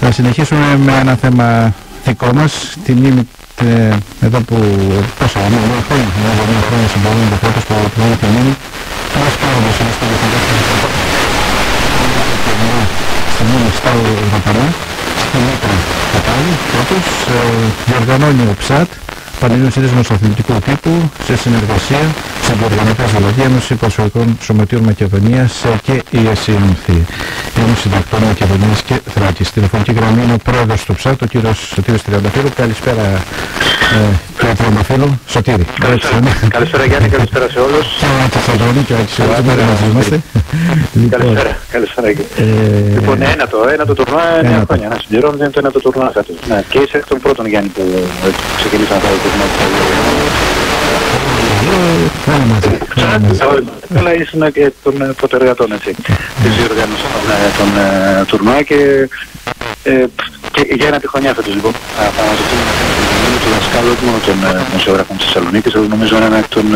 Θα συνεχίσουμε με ένα θέμα δικό μας, τη μνήμη εδώ που πόσα χρόνια συμπορούν το πρώτος που βγάλει τη μνήμη. Ένας πρόεδρος είναι στο στη μνήμη στα Ευρωπαϊκά, στη Μήτρα Κατάλη, πρώτος, διοργανώνει ο ΨΑΤ, Πανελλήνιος Σύνδεσμος Αθλητικού Τύπου, σε συνεργασία, συμπεριογραμματές δηλαδή, Ένωση Ποδοσφαιρικών Σωματείων Μακεδονίας και η ΕΣΥΝΘ, Ένωση Συντακτών Μακεδονίας και Θράκης. Στη τηλεφωνική γραμμή είναι ο πρόεδρος του ΨΑΤ, ο κύριος Τριανταφύλου. Καλησπέρα κύριε Τριανταφύλου. Σωτήρη. Καλησπέρα Γιάννη, καλησπέρα σε όλους. Και Σαντώνη και ο Αξιωμάτων μαζί είμαστε. Καλησπέρα. Λοιπόν, ένα το τουρνουά 9 χρόνια. Να συμπληρώνουμε, είναι το ένα το τουρνουά φέτος. Και είσαι εκ των πρώτων Γιάννη που ξεκινήσαμε αυτό το τουρνουά. Αλλά ήσουν και των πρωτεργατών, έτσι, της διοργάνωσης των τουρνουά και για ένα τη χρονιά φέτος, λοιπόν. Θα μαζευτούμε με τον δασκάλο, όχι μόνο των δημοσιογράφων της Θεσσαλονίκης, αλλά νομίζω ένα εκ των